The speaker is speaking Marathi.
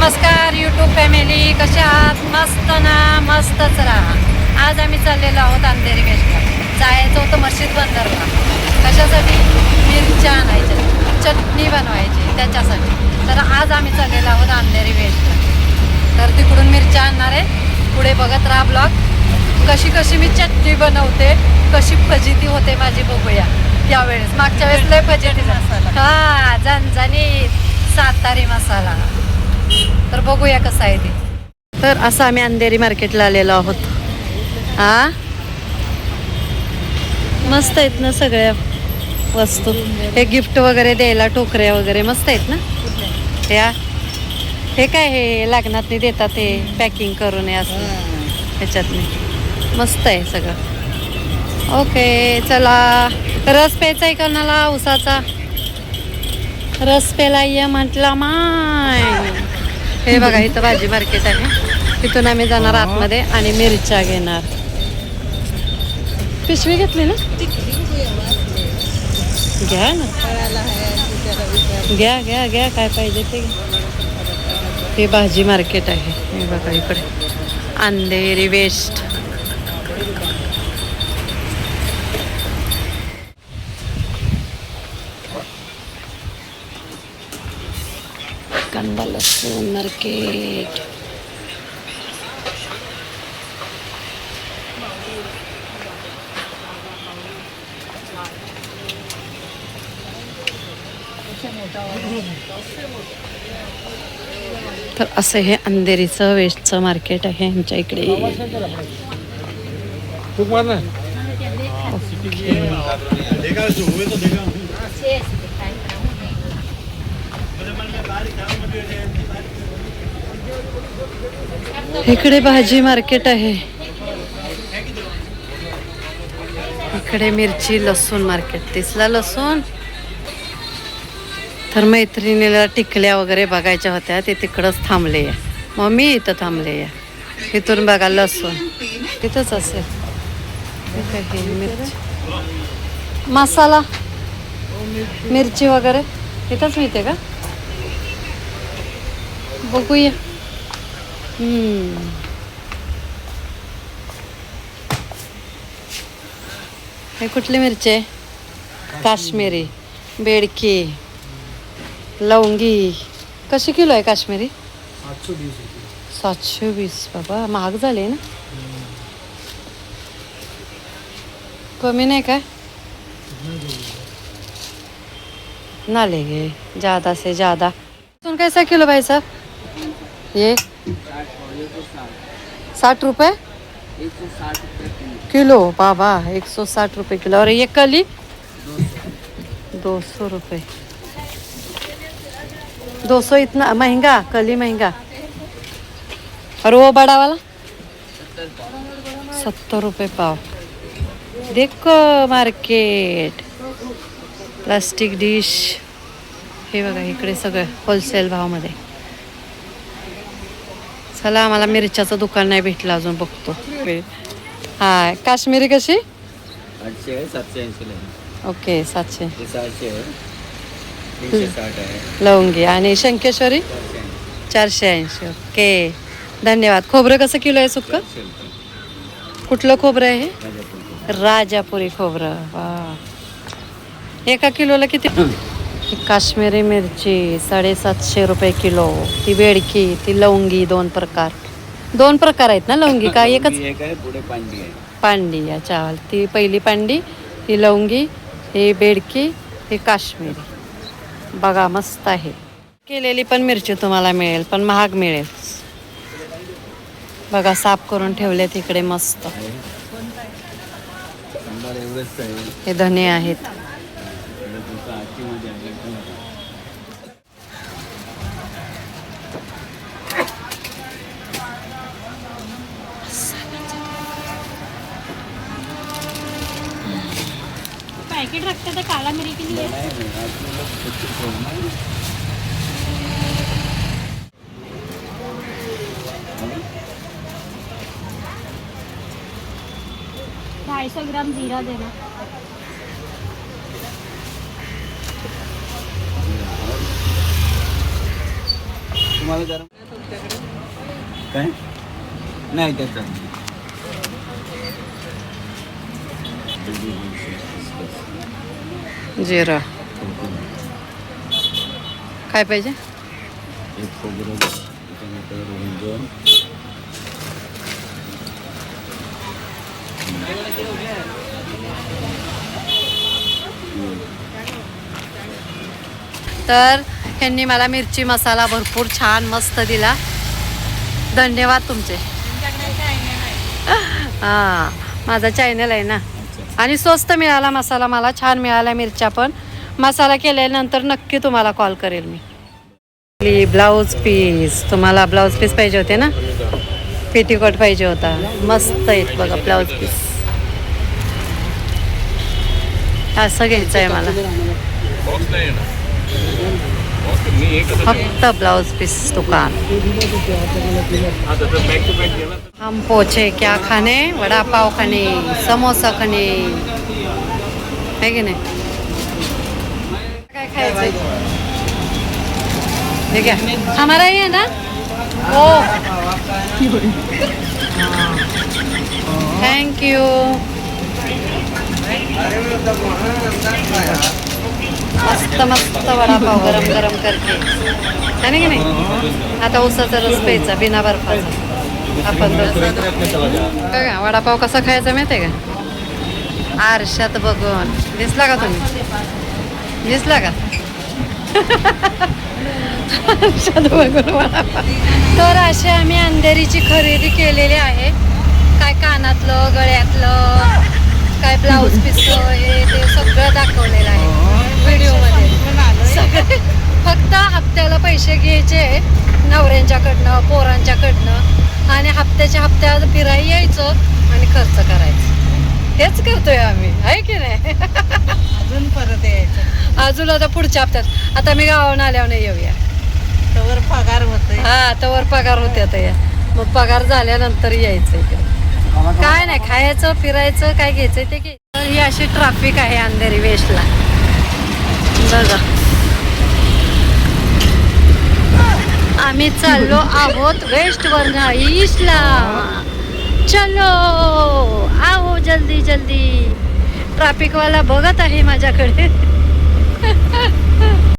नमस्कार यूट्यूब फॅमिली, कशा आहात? मस्त ना, मस्तच राहा. आज आम्ही चाललेलो आहोत अंधेरी वेस्टला. जायचं होतं मस्जिद बंदरला. कशासाठी? मिरच्या आणायच्या, चटणी बनवायची त्याच्यासाठी. तर आज आम्ही चाललेलो आहोत अंधेरी वेस्टला. तर तिकडून मिरच्या आणणार आहे. पुढे बघत राहा ब्लॉग. कशी कशी मी चटणी बनवते, कशी फजिती होते माझी बघूया. त्यावेळेस मागच्या वेळेस लय फजिती मसाला, हा झणझणीत सातारी मसाला. तर बघूया कसं आहे ते. तर असं आम्ही अंधेरी मार्केटला आलेलो आहोत. हा मस्त आहेत ना सगळ्या वस्तू. हे गिफ्ट वगैरे द्यायला टोकऱ्या वगैरे मस्त आहेत ना. त्या हे काय हे लग्नात देतात ते पॅकिंग करून असं ह्याच्यातनी मस्त आहे सगळं. ओके चला. रस प्यायचा आहे कोणाला? उसाचा रस प्यायला ये म्हटलं माय. हे बघा इथं भाजी मार्केट आहे. तिथून आम्ही जाणार आतमध्ये आणि मिरच्या घेणार. पिशवी घेतली ना? घ्या ना, घ्या घ्या घ्या काय पाहिजे ते. हे भाजी मार्केट आहे. हे बघा इकडे अंधेरी वेस्ट. कांदा लसूण मार्केट. तर असं हे अंधेरीचं वेस्टचं मार्केट आहे आमच्या इकडे. इकडे भाजी मार्केट आहे. इकडे मिरची लसूण मार्केट. दिसला लसूण. तर मैत्रिणीला टिकल्या वगैरे बघायच्या होत्या, ते तिकडंच थांबले आहे. मग मी इथं थांबले आहे. इथून बघा लसूण तिथंच असेल. मिरची मसाला मिरची वगैरे इथंच मिळते का? बघूया. हे कुठली मिरची आहे? काश्मीरी, बेडकी, लवंगी. कशी किलो आहे काश्मीरी? 720. बाबा महाग झाले ना. कमी नाही काय? ना लेंगे ज़्यादा से ज़्यादा. सुन कैसा किलो भाई साहब? ये 60 रुपये किलो. बाबा 160 रुपये किलो. और ये कली 200 रुपये. 200 इतना महंगा? कली महंगा. और वो बड़ा वाला 70 रुपये पाव. देखो मार्केट. Plastic dish. हे बघा इकडे सगळं होलसेल भावामध्ये. चला आम्हाला मिरच्याचं दुकान नाही भेटलं अजून, बघतो. हा काश्मीरी कशी? 800 आहे, 780 आहे. ओके 700. 700 आहे, 360 आहे. लवंगी. आणि शंकेश्वरी 480. ओके धन्यवाद. खोबरं कसं किलो आहे सुक्क? कुठलं खोबरं आहे हे? राजापुरी खोबरं. वा. एका किलोला किती? काश्मीरी मिरची 750 रुपये किलो. ती बेडकी, ती लवंगी. दोन प्रकार आहेत ना लवंगी? का एकच? पुढे पांडी आहे. पांडी. अच्छा. ती पहिली पांडी, ती लवंगी, ही बेडकी, ही काश्मीरी. बघा मस्त आहे. केलेली पण मिरची तुम्हाला मिळेल, पण महाग मिळेल. बघा साफ करून ठेवले तिकडे मस्त. हे धने आहेत. पैकेट रखते थे काला मिरी के लिए. ₹250 ग्राम जीरा देना. तुम्हाला जरा काय नाही त्याचा जिरा काय पाहिजे? एक खोबरं त्याच्यानंतर रुंजन तर ह्यांनी मला मिरची मसाला भरपूर छान मस्त दिला. धन्यवाद तुमचे. हां माझा चॅनल आहे ना. आणि स्वस्त मिळाला मसाला, मला छान मिळाला मिरच्या पण. मसाला केल्यानंतर नक्की तुम्हाला कॉल करेल मी. ब्लाऊज पीस, तुम्हाला ब्लाऊज पीस पाहिजे होते ना, पेटीकोट पाहिजे होता. मस्त आहेत बघा ब्लाऊज पीस. असं घ्यायचं आहे मला, फक्त ब्लाउज पीस दुकान. हम पोचे क्या खाने, वड़ा पाव खाने, समोसा खाने, है की नाही? काय खायचंय? ठीक है, हमारा ही है ना. ओ थैंक यू. मस्त मस्त वडापाव गरम गरम करके, है ना की नाही? आता उसाचा रस प्यायचा बिना बर्फाचा. आपण बघा वडापाव कसा खायचा माहिती आहे का? आरशात बघून. दिसला का तुम्ही? दिसला का? आरशात बघून वडापाव. तर असे आम्ही अंधेरीची खरेदी केलेली आहे. काय कानातलं, गळ्यातलं, काय ब्लाऊज पीस, हे ते सगळं दाखवलेलं आहे व्हिडिओमध्ये. सगळे फक्त हप्त्याला पैसे घ्यायचे नवऱ्यांच्याकडनं, पोरांच्याकडनं, आणि हप्त्यात फिरायला यायचं आणि खर्च करायचं. हेच करतोय आम्ही, आहे की नाही? अजून परत यायचं. अजून आता पुढच्या हप्त्यात. आता मी गावाहून आल्यावर नाही येऊया. तवर पगार होतोय. हा तवर पगार होते आता या. मग पगार झाल्यानंतर यायचं इकडे. काय नाही, खायचं फिरायचं, काय घ्यायचं ते घ्यायचं. तर ही अशी ट्रॅफिक आहे अंधेरी वेस्टला बघा. आम्ही चाललो आहोत वेस्ट वरनं ईस्टला. चलो आओ जल्दी जल्दी. ट्रॅफिकवाला बघत आहे माझ्याकडे.